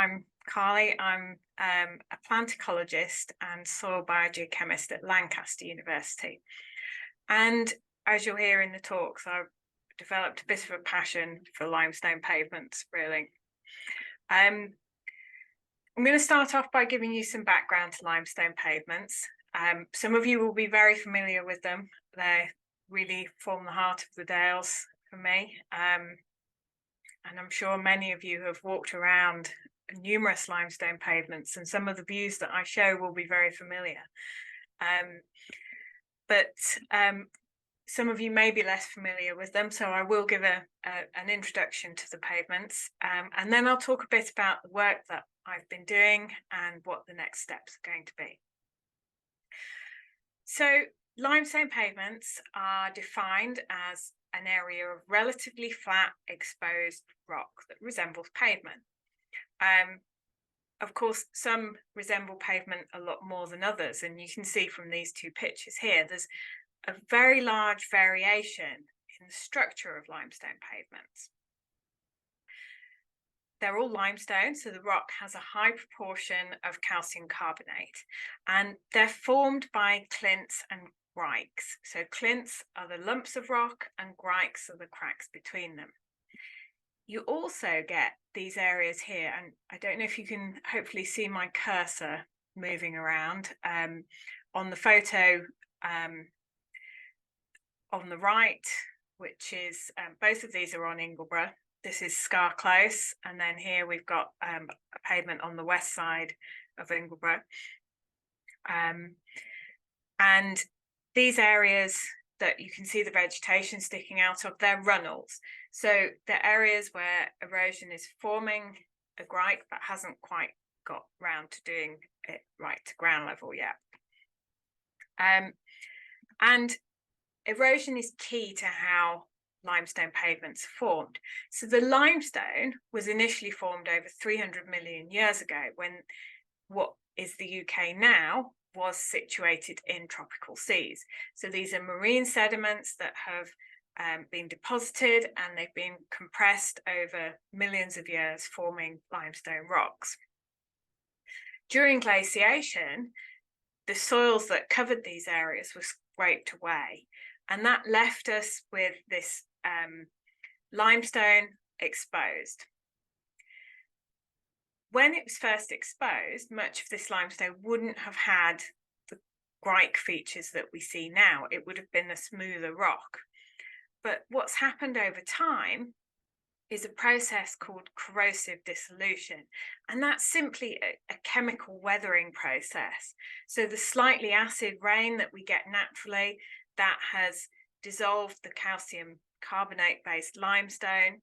I'm Carly. I'm a plant ecologist and soil biogeochemist at Lancaster University. And as you'll hear in the talks, I've developed a bit of a passion for limestone pavements, really. I'm going to start off by giving you some background to limestone pavements. Some of you will be very familiar with them. They really form the heart of the Dales for me. And I'm sure many of you have walked around numerous limestone pavements, and some of the views that I show will be very familiar. But some of you may be less familiar with them, so I will give an introduction to the pavements, and then I'll talk a bit about the work that I've been doing and what the next steps are going to be. So limestone pavements are defined as an area of relatively flat exposed rock that resembles pavement. Of course, some resemble pavement a lot more than others, and you can see from these two pictures here, there's a very large variation in the structure of limestone pavements. They're all limestone, so the rock has a high proportion of calcium carbonate, and they're formed by clints and grikes. So clints are the lumps of rock and grikes are the cracks between them. You also get these areas here, and I don't know if you can hopefully see my cursor moving around. On the photo on the right, which is, both of these are on Ingleborough. This is Scar Close, and then here we've got a pavement on the west side of Ingleborough. And these areas that you can see the vegetation sticking out of, they're runnels. So they're areas where erosion is forming a grike but hasn't quite got round to doing it right to ground level yet. And erosion is key to how limestone pavements are formed. So the limestone was initially formed over 300 million years ago, when what is the UK now was situated in tropical seas. So these are marine sediments that have been deposited, and they've been compressed over millions of years, forming limestone rocks. During glaciation, the soils that covered these areas were scraped away, and that left us with this limestone exposed. When it was first exposed, much of this limestone wouldn't have had the grike features that we see now. It would have been a smoother rock. But what's happened over time is a process called corrosive dissolution, and that's simply a chemical weathering process. So the slightly acid rain that we get naturally, that has dissolved the calcium carbonate based limestone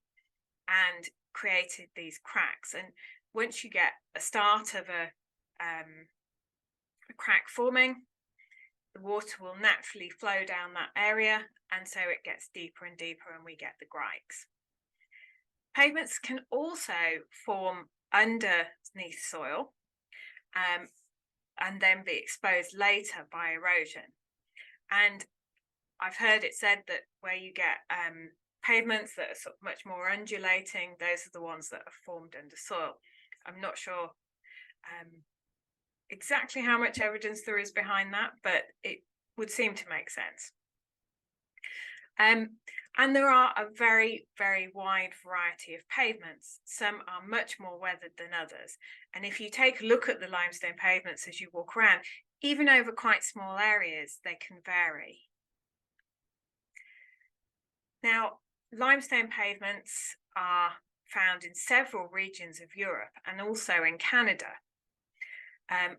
and created these cracks. And once you get a start of a crack forming, the water will naturally flow down that area, and so it gets deeper and deeper and we get the grikes. Pavements can also form underneath soil and then be exposed later by erosion. And I've heard it said that where you get pavements that are sort of much more undulating, those are the ones that are formed under soil. I'm not sure exactly how much evidence there is behind that, but it would seem to make sense. And there are a very, very wide variety of pavements. Some are much more weathered than others. And if you take a look at the limestone pavements as you walk around, even over quite small areas, they can vary. Now, limestone pavements are found in several regions of Europe and also in Canada.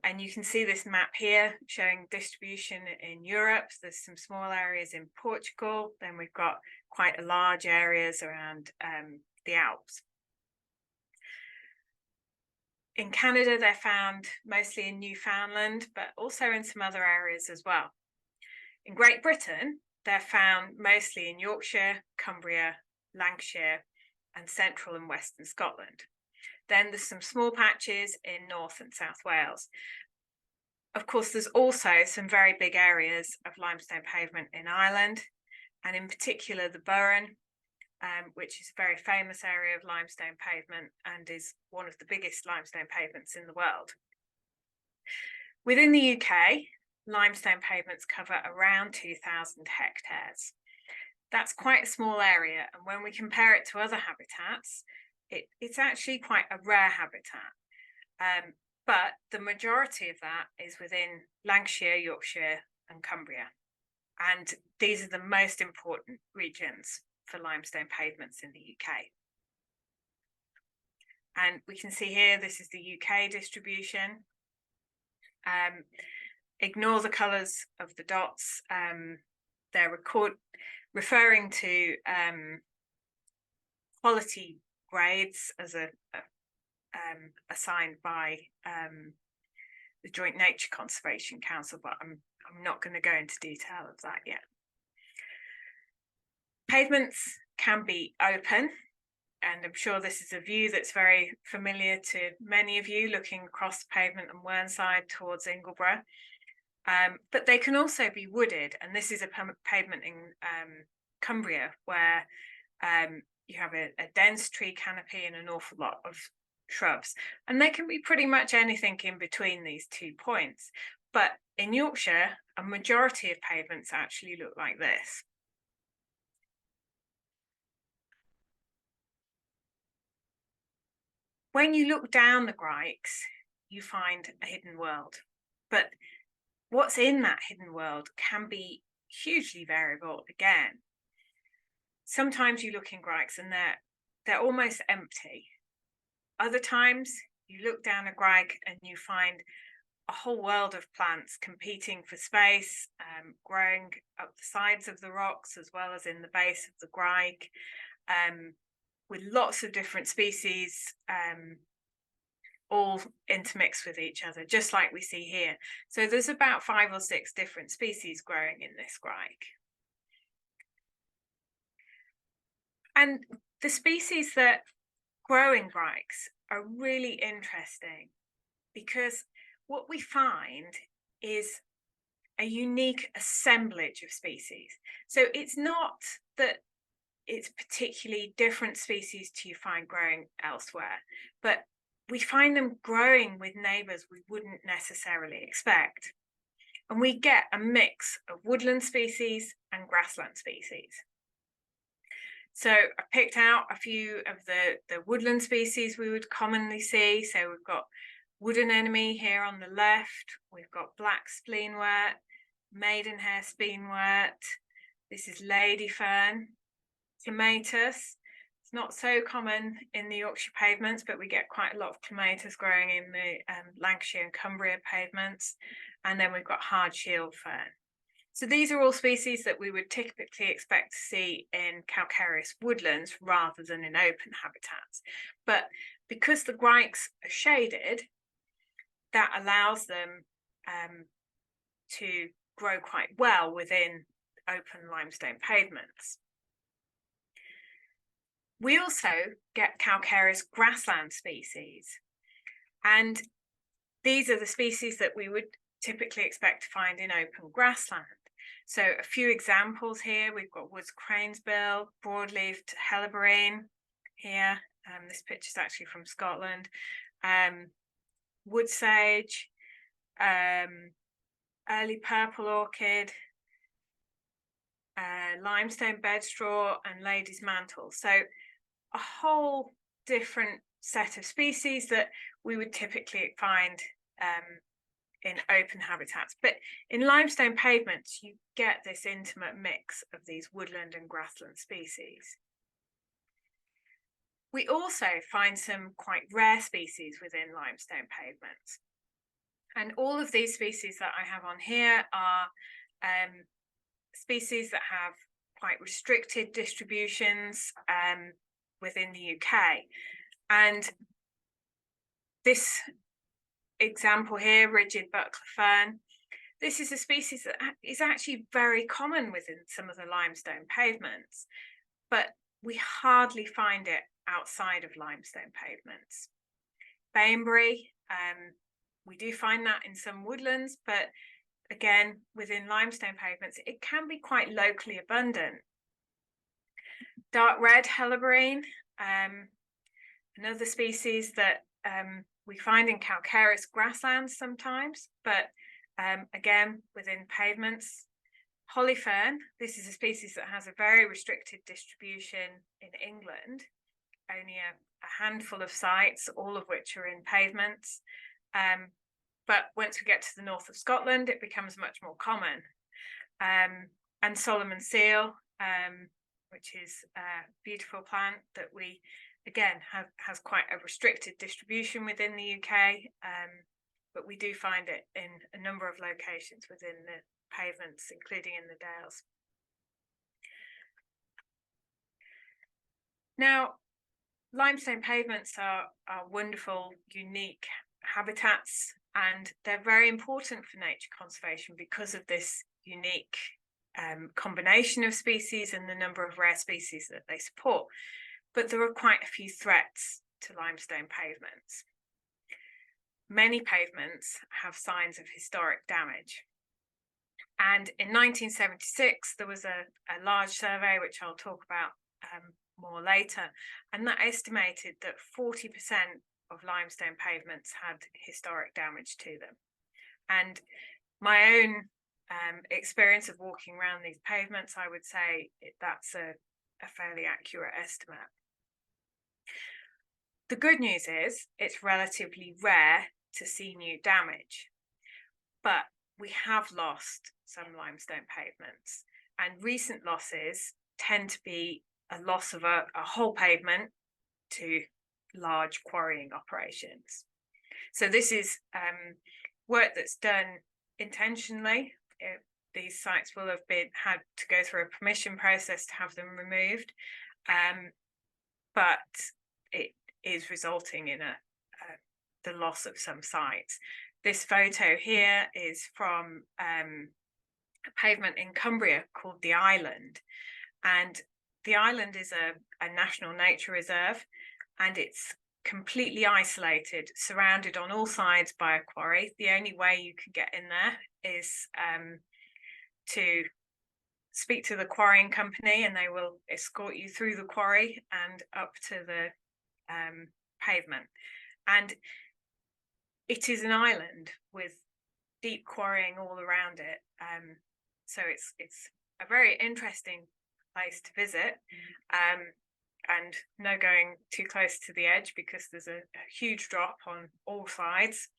And you can see this map here showing distribution in Europe. There's some small areas in Portugal. Then we've got quite large areas around the Alps. In Canada, they're found mostly in Newfoundland, but also in some other areas as well. In Great Britain, they're found mostly in Yorkshire, Cumbria, Lancashire, and central and western Scotland. Then there's some small patches in North and South Wales. Of course, there's also some very big areas of limestone pavement in Ireland, and in particular the Burren which is a very famous area of limestone pavement and is one of the biggest limestone pavements in the world. Within the UK, limestone pavements cover around 2,000 hectares. That's quite a small area, and when we compare it to other habitats, it's actually quite a rare habitat. But the majority of that is within Lancashire, Yorkshire, and Cumbria. And these are the most important regions for limestone pavements in the UK. And we can see here, this is the UK distribution. Ignore the colours of the dots. They're referring to quality grades as assigned by the Joint Nature Conservation Council, but I'm not going to go into detail of that yet. Pavements can be open, and I'm sure this is a view that's very familiar to many of you looking across the pavement on Whernside towards Ingleborough. But they can also be wooded, and this is a pavement in Cumbria where you have a dense tree canopy and an awful lot of shrubs, and they can be pretty much anything in between these 2 points. But in Yorkshire, a majority of pavements actually look like this. When you look down the grikes, you find a hidden world, but what's in that hidden world can be hugely variable again. Sometimes you look in grikes and they're almost empty. Other times you look down a grike and you find a whole world of plants competing for space, growing up the sides of the rocks as well as in the base of the grike, with lots of different species all intermixed with each other, just like we see here. So there's about 5 or 6 different species growing in this grike. And the species that grow in grikes are really interesting because what we find is a unique assemblage of species. So it's not that it's particularly different species to you find growing elsewhere, but we find them growing with neighbours we wouldn't necessarily expect. And we get a mix of woodland species and grassland species. So I picked out a few of the woodland species we would commonly see. So we've got wood anemone here on the left. We've got black spleenwort, maidenhair spleenwort. This is lady fern, clematis. It's not so common in the Yorkshire pavements, but we get quite a lot of clematis growing in the Lancashire and Cumbria pavements. And then we've got hard shield fern. So these are all species that we would typically expect to see in calcareous woodlands rather than in open habitats. But because the grikes are shaded, that allows them to grow quite well within open limestone pavements. We also get calcareous grassland species, and these are the species that we would typically expect to find in open grassland. So a few examples here, we've got woods cranesbill, broadleaved helleborine here. This picture is actually from Scotland. Wood sage, early purple orchid, limestone bedstraw, and lady's mantle. So a whole different set of species that we would typically find in open habitats. But in limestone pavements, you get this intimate mix of these woodland and grassland species. We also find some quite rare species within limestone pavements. And all of these species that I have on here are species that have quite restricted distributions within the UK. And this example here, rigid buckler fern, this is a species that is actually very common within some of the limestone pavements, but we hardly find it outside of limestone pavements. Baneberry, we do find that in some woodlands, but again, within limestone pavements, it can be quite locally abundant. Dark red helleborine, another species that we find in calcareous grasslands sometimes, but again, within pavements. Hollyfern, this is a species that has a very restricted distribution in England, only a handful of sites, all of which are in pavements. But once we get to the north of Scotland, it becomes much more common. And Solomon seal, which is a beautiful plant that we, again, has quite a restricted distribution within the UK, but we do find it in a number of locations within the pavements, including in the Dales. Now, limestone pavements are wonderful, unique habitats, and they're very important for nature conservation because of this unique combination of species and the number of rare species that they support. But there are quite a few threats to limestone pavements. Many pavements have signs of historic damage. And in 1976, there was a large survey, which I'll talk about more later, and that estimated that 40% of limestone pavements had historic damage to them. And my own experience of walking around these pavements, I would say that's a fairly accurate estimate. The good news is it's relatively rare to see new damage, but we have lost some limestone pavements, and recent losses tend to be a loss of a whole pavement to large quarrying operations. So this is work that's done intentionally. These sites will have had to go through a permission process to have them removed, but it is resulting in the loss of some sites. This photo here is from a pavement in Cumbria called the Island, and the Island is a national nature reserve, and it's completely isolated, surrounded on all sides by a quarry. The only way you can get in there is to speak to the quarrying company, and they will escort you through the quarry and up to the pavement. And it is an island with deep quarrying all around it. So it's a very interesting place to visit, and no going too close to the edge because there's a huge drop on all sides.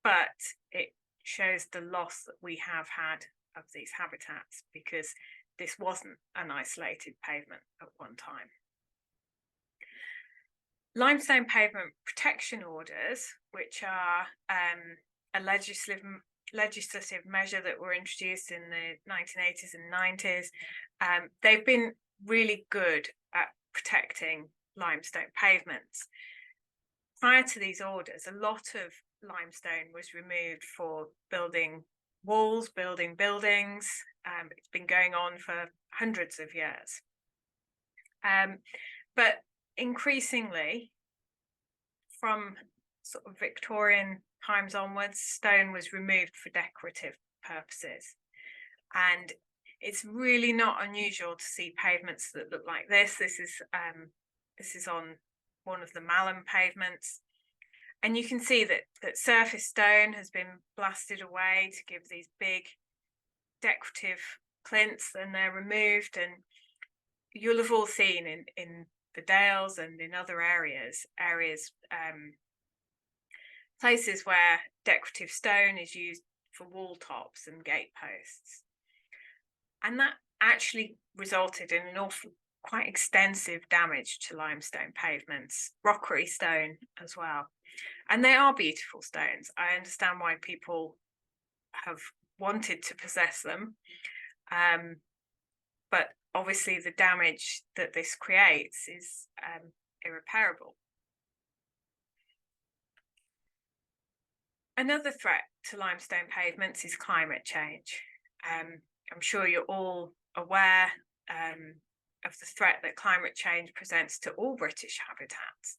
But it shows the loss that we have had of these habitats because this wasn't an isolated pavement at one time. Limestone pavement protection orders, which are a legislative measure that were introduced in the 1980s and 90s, they've been really good at protecting limestone pavements. Prior to these orders, a lot of limestone was removed for building walls, building buildings. It's been going on for hundreds of years. But increasingly, from sort of Victorian times onwards, stone was removed for decorative purposes. And it's really not unusual to see pavements that look like this. This is on one of the Malham pavements. And you can see that surface stone has been blasted away to give these big decorative plinths, and they're removed. And you'll have all seen in the Dales and in other areas, places where decorative stone is used for wall tops and gate posts. And that actually resulted in quite extensive damage to limestone pavements, rockery stone as well. And they are beautiful stones. I understand why people have wanted to possess them. But obviously the damage that this creates is irreparable. Another threat to limestone pavements is climate change. I'm sure you're all aware of the threat that climate change presents to all British habitats.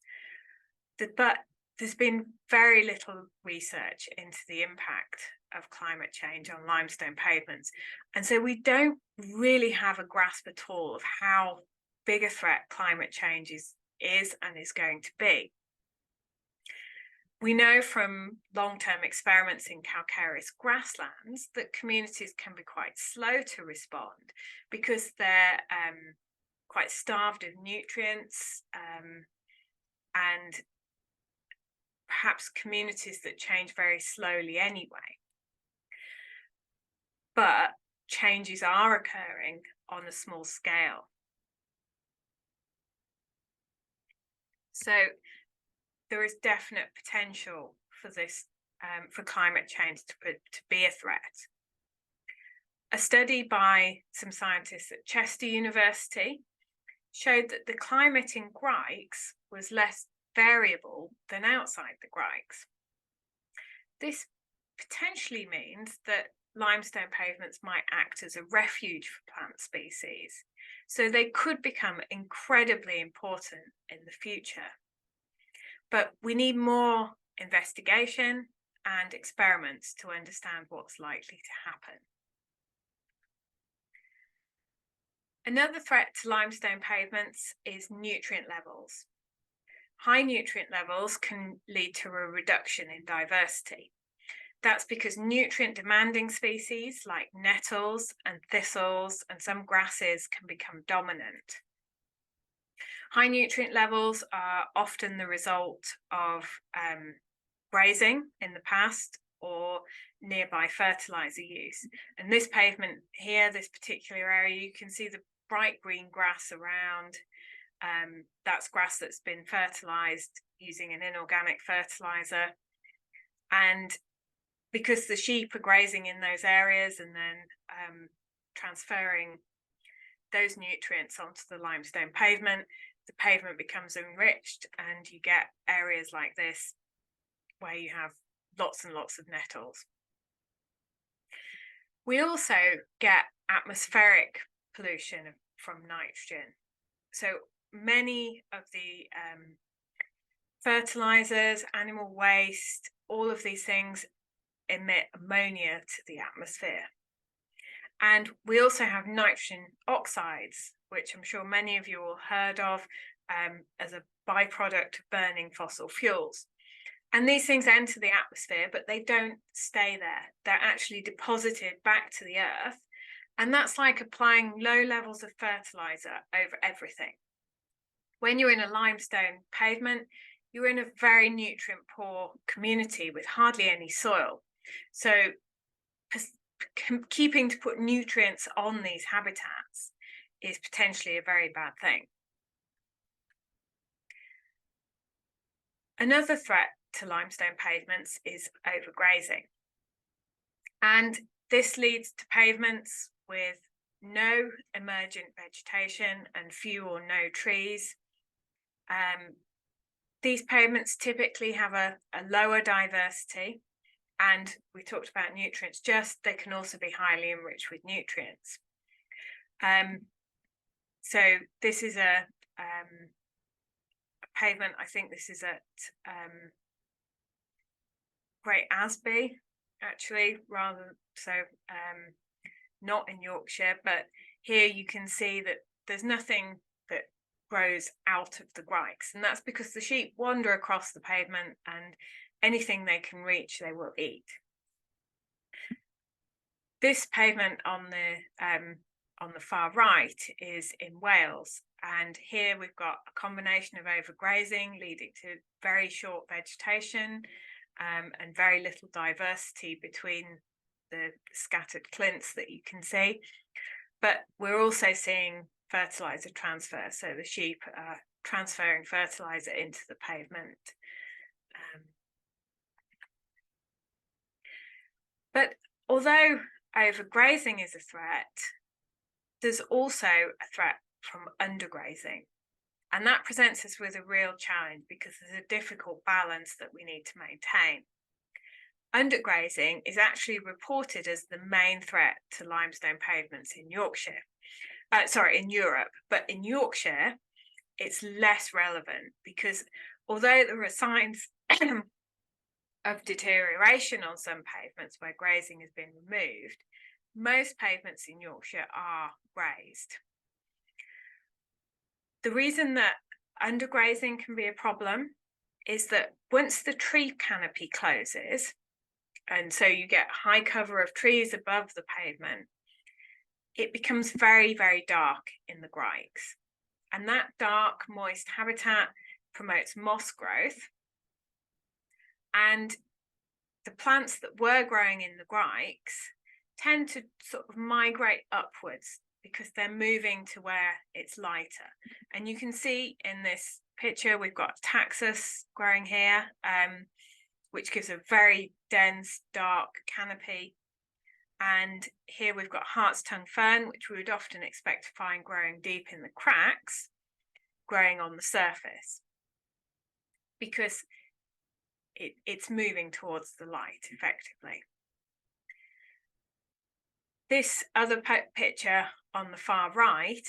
But there's been very little research into the impact of climate change on limestone pavements. And so we don't really have a grasp at all of how big a threat climate change is and is going to be. We know from long-term experiments in calcareous grasslands that communities can be quite slow to respond because they're quite starved of nutrients, and perhaps communities that change very slowly anyway. But changes are occurring on a small scale. So there is definite potential for this, for climate change to be a threat. A study by some scientists at Chester University showed that the climate in grikes was less variable than outside the grikes. This potentially means that limestone pavements might act as a refuge for plant species, so they could become incredibly important in the future. But we need more investigation and experiments to understand what's likely to happen. Another threat to limestone pavements is nutrient levels. High nutrient levels can lead to a reduction in diversity. That's because nutrient demanding species like nettles and thistles and some grasses can become dominant. High nutrient levels are often the result of grazing in the past or nearby fertilizer use. And this pavement here, this particular area, you can see the bright green grass around. That's grass that's been fertilized using an inorganic fertilizer. And because the sheep are grazing in those areas and then transferring those nutrients onto the limestone pavement, the pavement becomes enriched and you get areas like this where you have lots and lots of nettles. We also get atmospheric pollution from nitrogen. So many of the fertilizers, animal waste, all of these things emit ammonia to the atmosphere. And we also have nitrogen oxides, which I'm sure many of you all heard of as a byproduct of burning fossil fuels. And these things enter the atmosphere, but they don't stay there. They're actually deposited back to the earth. And that's like applying low levels of fertilizer over everything. When you're in a limestone pavement, you're in a very nutrient poor community with hardly any soil. So keeping to put nutrients on these habitats is potentially a very bad thing. Another threat to limestone pavements is overgrazing. And this leads to pavements with no emergent vegetation and few or no trees. These pavements typically have a lower diversity, and we talked about nutrients they can also be highly enriched with nutrients. So this is a pavement, I think this is at Great Asby, actually, rather so not in Yorkshire, but here you can see that there's nothing that grows out of the grikes, and that's because the sheep wander across the pavement and anything they can reach they will eat. This pavement on the far right is in Wales, and here we've got a combination of overgrazing leading to very short vegetation and very little diversity between the scattered clints that you can see. But we're also seeing fertilizer transfer, so the sheep are transferring fertilizer into the pavement. But although overgrazing is a threat, there's also a threat from undergrazing. And that presents us with a real challenge because there's a difficult balance that we need to maintain. Undergrazing is actually reported as the main threat to limestone pavements in Yorkshire. In Europe, but in Yorkshire, it's less relevant because although there are signs of deterioration on some pavements where grazing has been removed, most pavements in Yorkshire are grazed. The reason that undergrazing can be a problem is that once the tree canopy closes, and so you get high cover of trees above the pavement, it becomes very, very dark in the grikes. And that dark, moist habitat promotes moss growth. And the plants that were growing in the grikes tend to sort of migrate upwards because they're moving to where it's lighter. And you can see in this picture, we've got taxus growing here, which gives a very dense, dark canopy. And here we've got hart's tongue fern, which we would often expect to find growing deep in the cracks, growing on the surface, because it's moving towards the light effectively. This other picture on the far right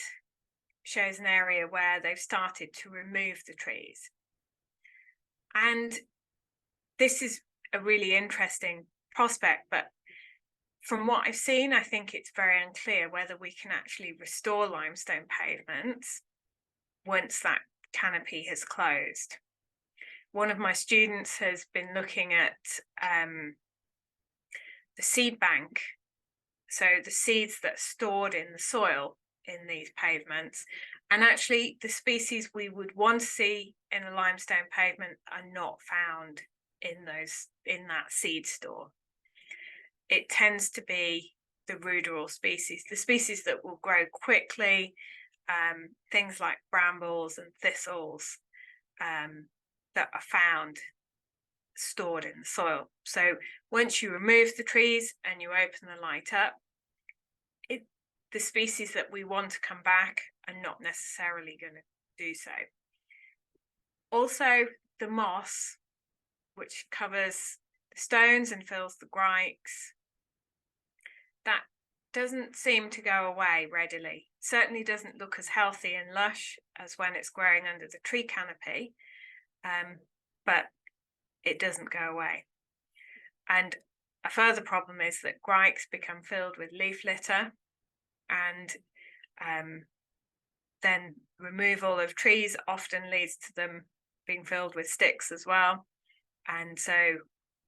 shows an area where they've started to remove the trees. And this is a really interesting prospect, but from what I've seen, I think it's very unclear whether we can actually restore limestone pavements once that canopy has closed. One of my students has been looking at the seed bank, so the seeds that are stored in the soil in these pavements, and actually the species we would want to see in a limestone pavement are not found in that seed store. It tends to be the ruderal species, the species that will grow quickly, things like brambles and thistles that are found stored in the soil. So once you remove the trees and you open the light up, the species that we want to come back are not necessarily going to do so. Also, the moss, which covers the stones and fills the grikes, that doesn't seem to go away readily. Certainly doesn't look as healthy and lush as when it's growing under the tree canopy, but it doesn't go away. And a further problem is that grikes become filled with leaf litter, and then removal of trees often leads to them being filled with sticks as well. And so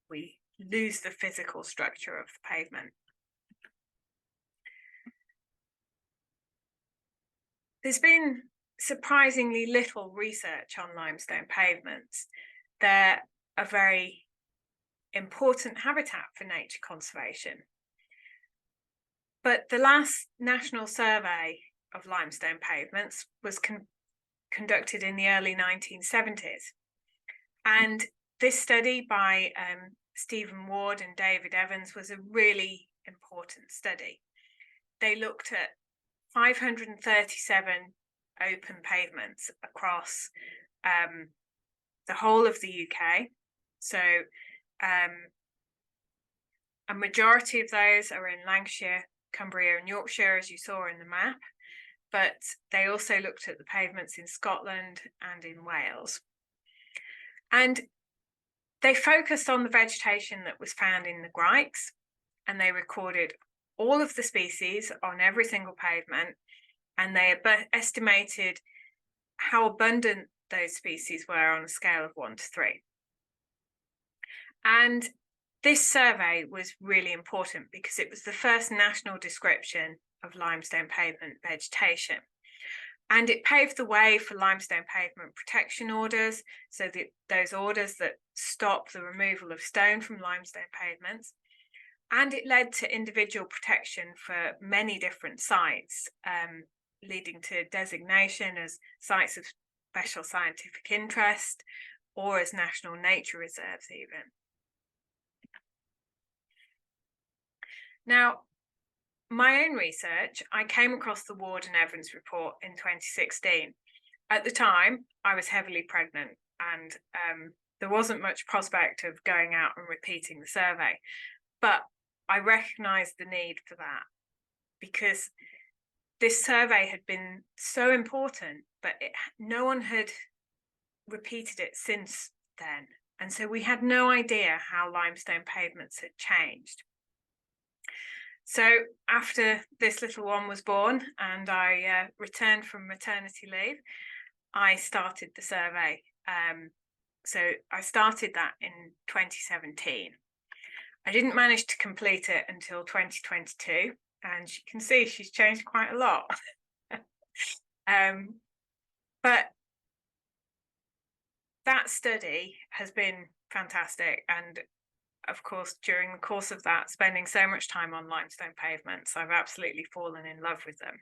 we lose the physical structure of the pavement. There's been surprisingly little research on limestone pavements. They're a very important habitat for nature conservation. But the last national survey of limestone pavements was conducted in the early 1970s. And this study by Stephen Ward and David Evans was a really important study. They looked at 537 open pavements across the whole of the UK. So a majority of those are in Lancashire, Cumbria and Yorkshire, as you saw in the map, but they also looked at the pavements in Scotland and in Wales. And they focused on the vegetation that was found in the grikes, and they recorded all of the species on every single pavement, and they estimated how abundant those species were on a scale of 1 to 3. And this survey was really important because it was the first national description of limestone pavement vegetation. And it paved the way for limestone pavement protection orders, so that those orders that stop the removal of stone from limestone pavements. And it led to individual protection for many different sites, leading to designation as sites of special scientific interest or as national nature reserves even. Now, my own research, I came across the Ward and Evans report in 2016. At the time, I was heavily pregnant, and there wasn't much prospect of going out and repeating the survey. But I recognised the need for that because this survey had been so important, but no one had repeated it since then. And so we had no idea how limestone pavements had changed. So after this little one was born and I returned from maternity leave, I started the survey. So I started that in 2017. I didn't manage to complete it until 2022, and you can see she's changed quite a lot. But that study has been fantastic, and of course, during the course of that, spending so much time on limestone pavements, I've absolutely fallen in love with them.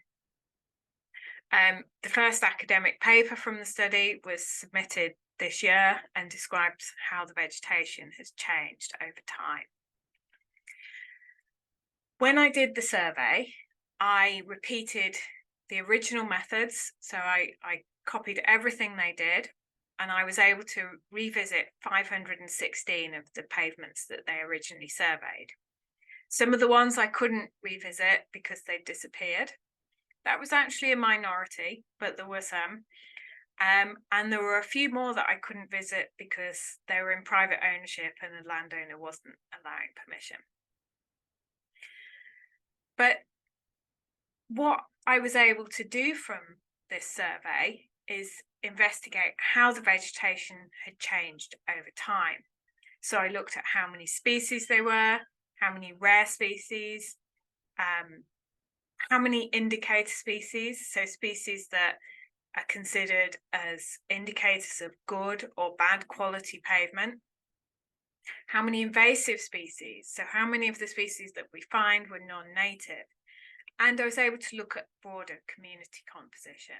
The first academic paper from the study was submitted this year and describes how the vegetation has changed over time. When I did the survey, I repeated the original methods. So I copied everything they did, and I was able to revisit 516 of the pavements that they originally surveyed. Some of the ones I couldn't revisit because they'd disappeared. That was actually a minority, but there were some. And there were a few more that I couldn't visit because they were in private ownership and the landowner wasn't allowing permission. But what I was able to do from this survey is investigate how the vegetation had changed over time. So I looked at how many species there were, how many rare species, how many indicator species, so species that are considered as indicators of good or bad quality pavement, how many invasive species, so how many of the species that we find were non-native, and I was able to look at broader community composition.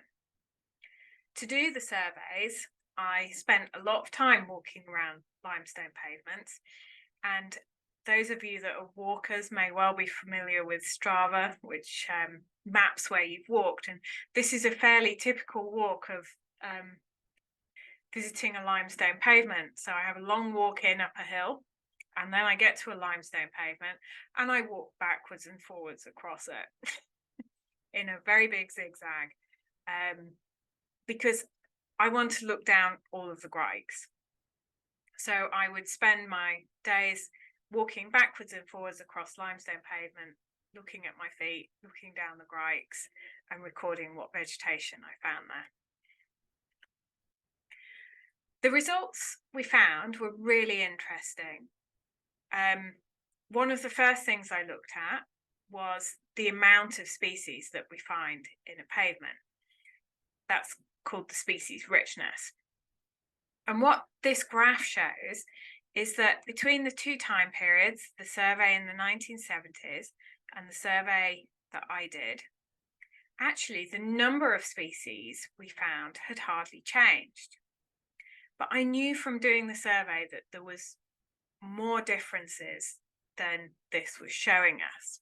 To do the surveys, I spent a lot of time walking around limestone pavements, and those of you that are walkers may well be familiar with Strava, which maps where you've walked, and this is a fairly typical walk of visiting a limestone pavement. So I have a long walk in up a hill, and then I get to a limestone pavement and I walk backwards and forwards across it in a very big zigzag, because I want to look down all of the grikes. So I would spend my days walking backwards and forwards across limestone pavement, looking at my feet, looking down the grikes, and recording what vegetation I found there. The results we found were really interesting. One of the first things I looked at was the amount of species that we find in a pavement. That's called the species richness. And what this graph shows is that between the two time periods, the survey in the 1970s and the survey that I did, actually the number of species we found had hardly changed. But I knew from doing the survey that there was more differences than this was showing us.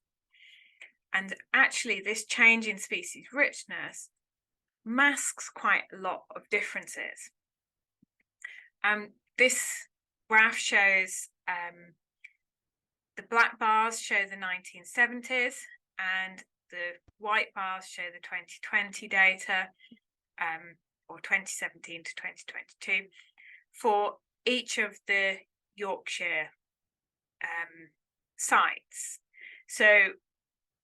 And actually this change in species richness masks quite a lot of differences. This graph shows the black bars show the 1970s and the white bars show the 2020 data, or 2017 to 2022, for each of the Yorkshire sites. So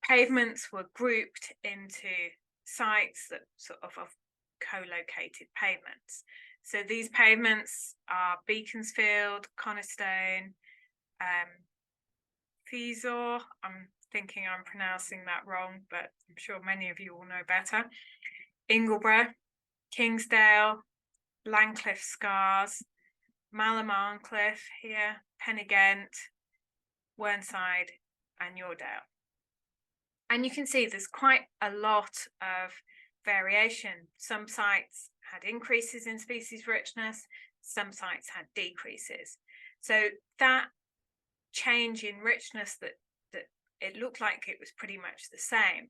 pavements were grouped into sites that sort of co-located pavements. So these pavements are Beaconsfield, Coniston, Feasor, I'm thinking I'm pronouncing that wrong, but I'm sure many of you will know better, Ingleborough, Kingsdale, Langcliffe Scars, Malamarncliffe here, Pennygent, Whernside and Yoredale. And you can see there's quite a lot of variation. Some sites had increases in species richness, some sites had decreases. So that change in richness that it looked like it was pretty much the same,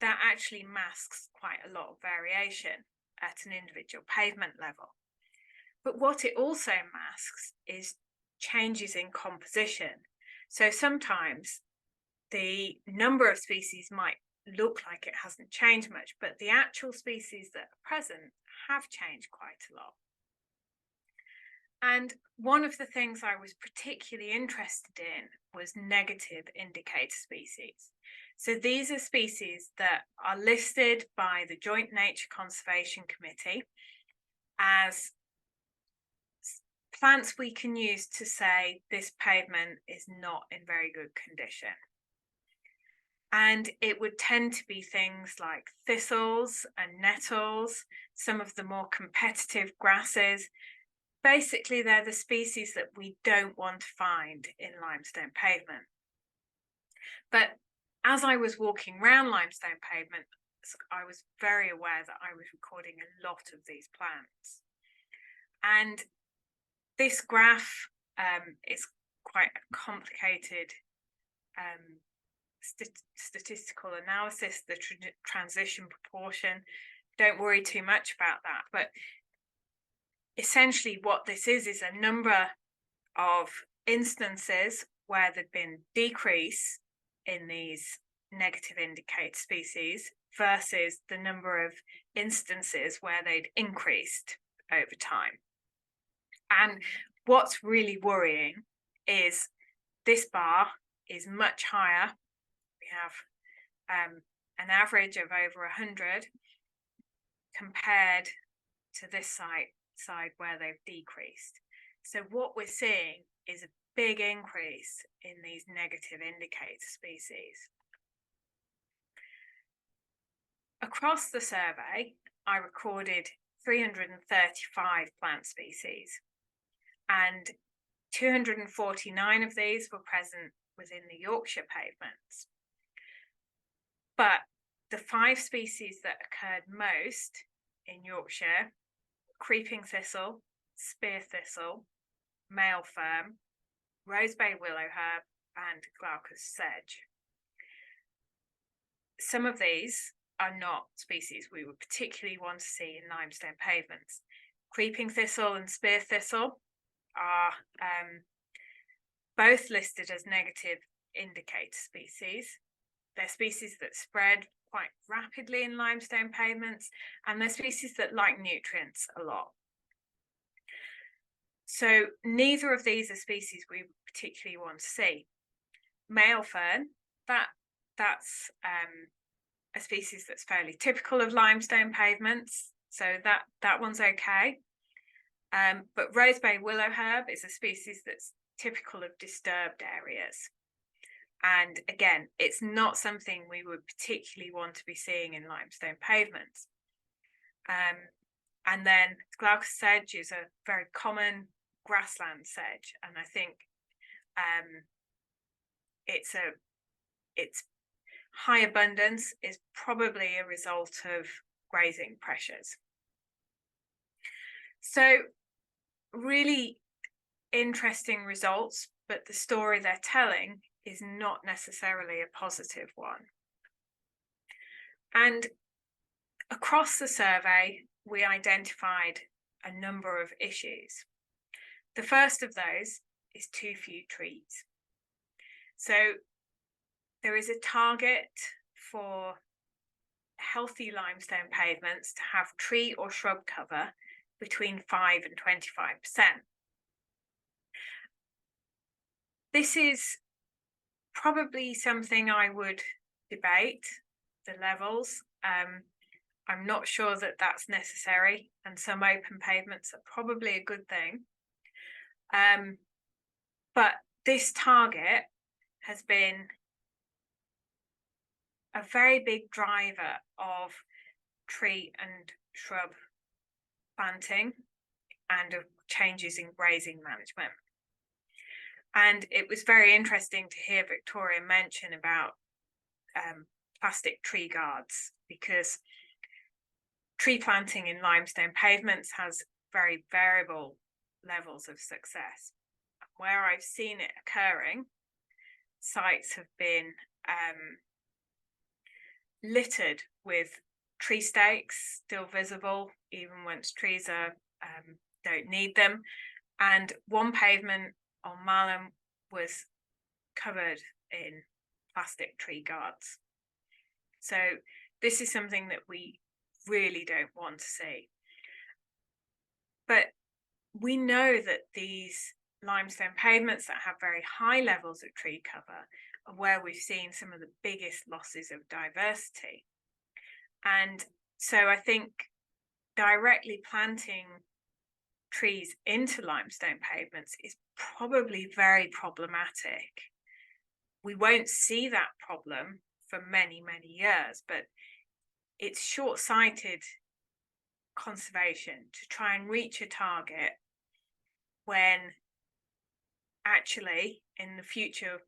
that actually masks quite a lot of variation at an individual pavement level. But what it also masks is changes in composition. So sometimes the number of species might look like it hasn't changed much, but the actual species that are present have changed quite a lot. And one of the things I was particularly interested in was negative indicator species. So these are species that are listed by the Joint Nature Conservation Committee as plants we can use to say this pavement is not in very good condition. And it would tend to be things like thistles and nettles, some of the more competitive grasses. Basically, they're the species that we don't want to find in limestone pavement. But as I was walking around limestone pavement, I was very aware that I was recording a lot of these plants. And this graph is quite a complicated statistical analysis, the transition proportion. Don't worry too much about that. But essentially what this is a number of instances where there'd been decrease in these negative indicator species versus the number of instances where they'd increased over time. And what's really worrying is this bar is much higher. We have an average of over 100 compared to this side where they've decreased. So what we're seeing is a big increase in these negative indicator species. Across the survey, I recorded 335 plant species, and 249 of these were present within the Yorkshire pavements. But the 5 species that occurred most in Yorkshire: creeping thistle, spear thistle, male fern, rosebay willowherb, and glaucous sedge. Some of these are not species we would particularly want to see in limestone pavements. Creeping thistle and spear thistle are both listed as negative indicator species. They're species that spread quite rapidly in limestone pavements, and they're species that like nutrients a lot. So neither of these are species we particularly want to see. Male fern, that's a species that's fairly typical of limestone pavements, so that one's okay. But rosebay willowherb is a species that's typical of disturbed areas. And again, it's not something we would particularly want to be seeing in limestone pavements. And then glaucous sedge is a very common grassland sedge, and I think its high abundance is probably a result of grazing pressures. So really interesting results, but the story they're telling is not necessarily a positive one. And across the survey, we identified a number of issues. The first of those is too few trees. So there is a target for healthy limestone pavements to have tree or shrub cover between 5 and 25%. This is probably something I would debate, the levels. I'm not sure that that's necessary, and some open pavements are probably a good thing. But this target has been a very big driver of tree and shrub planting and of changes in grazing management. And it was very interesting to hear Victoria mention about plastic tree guards, because tree planting in limestone pavements has very variable levels of success. Where I've seen it occurring, sites have been littered with tree stakes still visible even once trees don't need them, and one pavement on Malham was covered in plastic tree guards. So this is something that we really don't want to see. But we know that these limestone pavements that have very high levels of tree cover are where we've seen some of the biggest losses of diversity. And so I think directly planting trees into limestone pavements is probably very problematic. We won't see that problem for many, many years, but it's short-sighted conservation to try and reach a target when actually in the future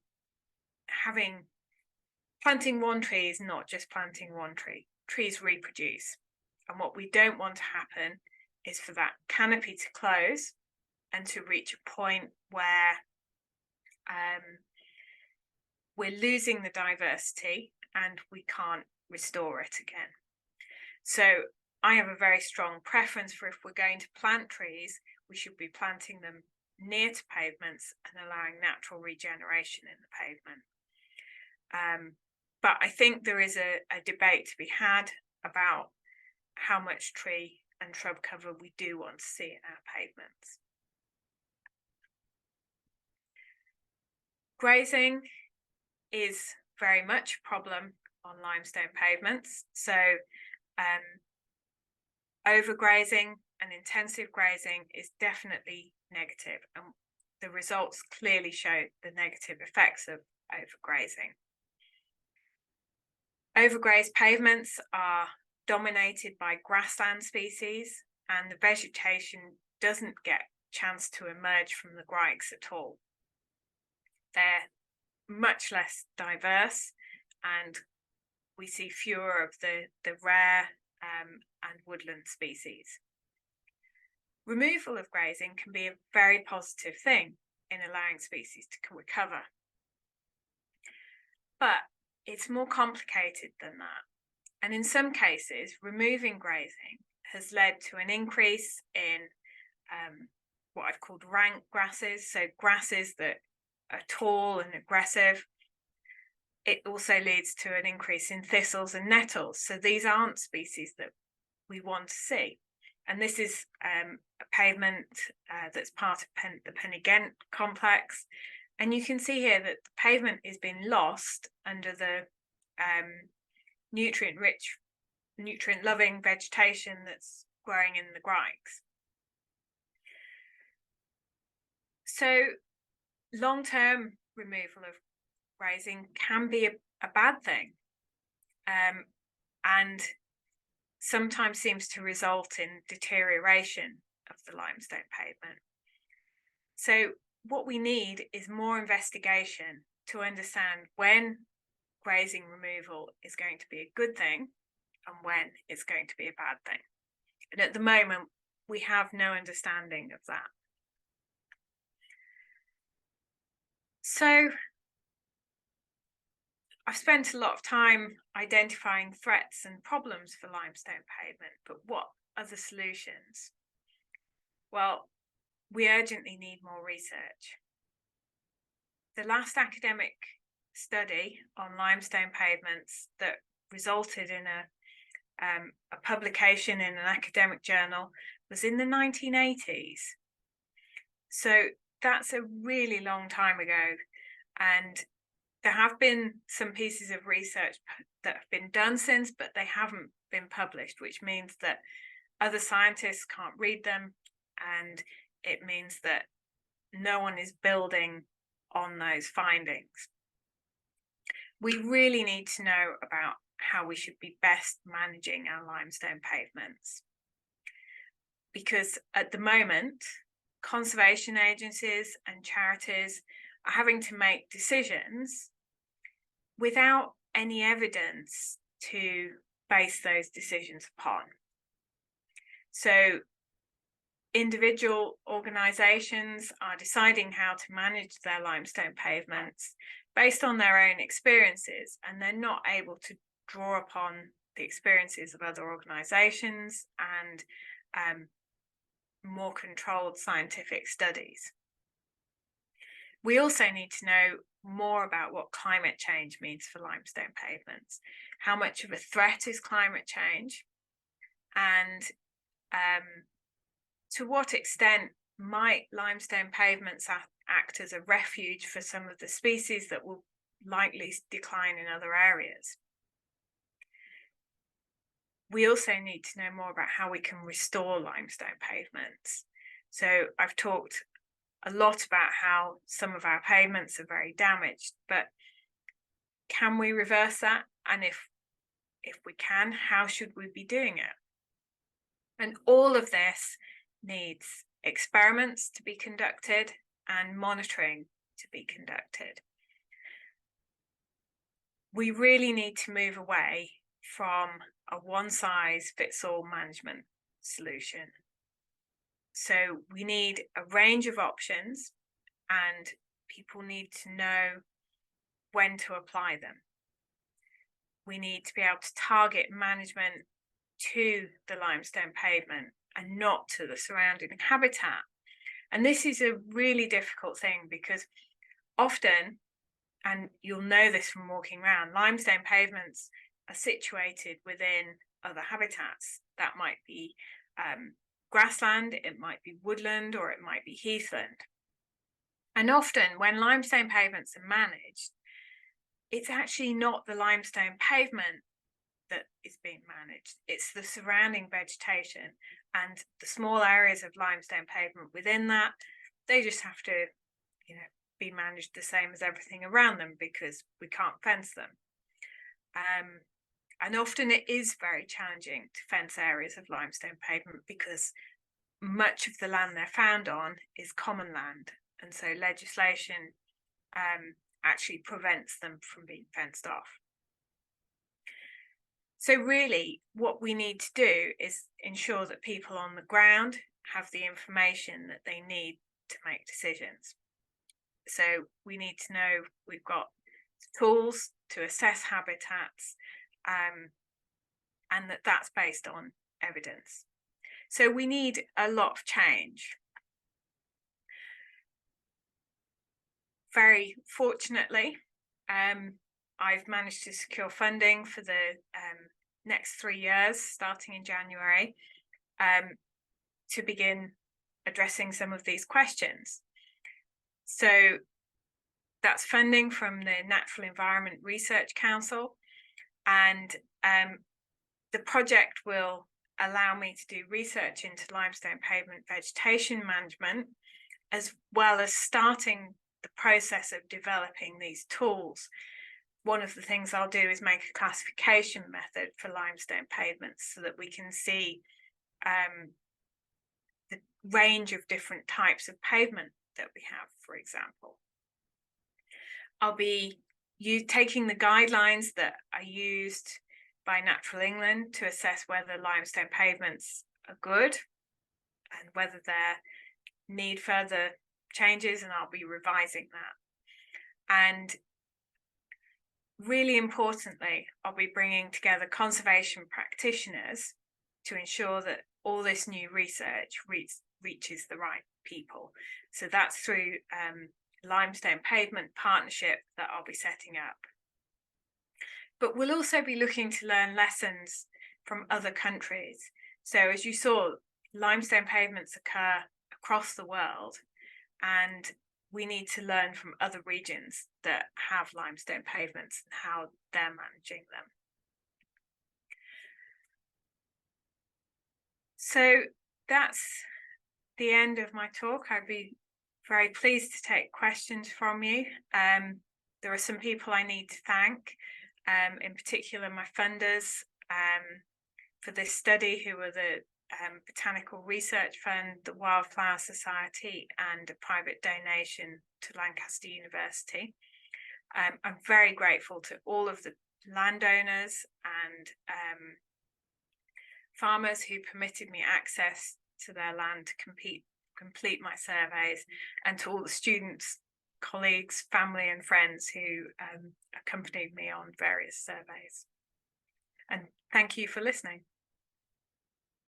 planting one tree is not just planting one tree. Trees reproduce, and what we don't want to happen is for that canopy to close and to reach a point where we're losing the diversity and we can't restore it again. So I have a very strong preference for, if we're going to plant trees, we should be planting them near to pavements and allowing natural regeneration in the pavement. But I think there is a debate to be had about how much tree and shrub cover we do want to see in our pavements. Grazing is very much a problem on limestone pavements. So overgrazing and intensive grazing is definitely negative, and the results clearly show the negative effects of overgrazing. Overgrazed pavements are dominated by grassland species, and the vegetation doesn't get a chance to emerge from the grikes at all. They're much less diverse, and we see fewer of the rare and woodland species. Removal of grazing can be a very positive thing in allowing species to recover. But it's more complicated than that. And in some cases, removing grazing has led to an increase in what I've called rank grasses, so grasses that are tall and aggressive. It also leads to an increase in thistles and nettles. So these aren't species that we want to see. And this is a pavement that's part of the Pen y Ghent complex. And you can see here that the pavement is being lost under the nutrient-rich, nutrient-loving vegetation that's growing in the grikes. So long-term removal of grazing can be a bad thing, and sometimes seems to result in deterioration of the limestone pavement. So what we need is more investigation to understand when grazing removal is going to be a good thing and when it's going to be a bad thing. And at the moment, we have no understanding of that. So I've spent a lot of time identifying threats and problems for limestone pavement, but what are the solutions? Well, we urgently need more research. The last academic study on limestone pavements that resulted in a publication in an academic journal was in the 1980s. So that's a really long time ago, and there have been some pieces of research that have been done since, but they haven't been published, which means that other scientists can't read them, and it means that no one is building on those findings. We really need to know about how we should be best managing our limestone pavements, because at the moment, conservation agencies and charities are having to make decisions without any evidence to base those decisions upon. So individual organisations are deciding how to manage their limestone pavements based on their own experiences, and they're not able to draw upon the experiences of other organisations and more controlled scientific studies. We also need to know more about what climate change means for limestone pavements. How much of a threat is climate change? And to what extent might limestone pavements act as a refuge for some of the species that will likely decline in other areas? We also need to know more about how we can restore limestone pavements. So I've talked a lot about how some of our pavements are very damaged, but can we reverse that? And if we can, how should we be doing it? And all of this needs experiments to be conducted and monitoring to be conducted. We really need to move away from a one-size-fits-all management solution. So we need a range of options, and people need to know when to apply them. We need to be able to target management to the limestone pavement and not to the surrounding habitat. And this is a really difficult thing because often, and you'll know this from walking around, limestone pavements are situated within other habitats. That might be grassland, it might be woodland, or it might be heathland. And often when limestone pavements are managed, it's actually not the limestone pavement that is being managed, it's the surrounding vegetation and the small areas of limestone pavement within that. They just have to, be managed the same as everything around them because we can't fence them. And often it is very challenging to fence areas of limestone pavement because much of the land they're found on is common land, and so legislation actually prevents them from being fenced off. So really what we need to do is ensure that people on the ground have the information that they need to make decisions. So we need to know we've got tools to assess habitats, and that's based on evidence. So we need a lot of change. Very fortunately, I've managed to secure funding for the next 3 years, starting in January, to begin addressing some of these questions. So that's funding from the Natural Environment Research Council, and the project will allow me to do research into limestone pavement vegetation management, as well as starting the process of developing these tools. One of the things I'll do is make a classification method for limestone pavements so that we can see the range of different types of pavement that we have, for example. I'll be taking the guidelines that are used by Natural England to assess whether limestone pavements are good and whether they need further changes, and I'll be revising that. And really importantly, I'll be bringing together conservation practitioners to ensure that all this new research reaches the right people. So that's through limestone pavement partnership that I'll be setting up. But we'll also be looking to learn lessons from other countries. So as you saw, limestone pavements occur across the world, and we need to learn from other regions that have limestone pavements and how they're managing them. So that's the end of my talk. I'd be very pleased to take questions from you. There are some people I need to thank, in particular my funders for this study, who are the Botanical Research Fund, the Wildflower Society, and a private donation to Lancaster University. I'm very grateful to all of the landowners and farmers who permitted me access to their land to complete my surveys, and to all the students, colleagues, family and friends who accompanied me on various surveys. And thank you for listening.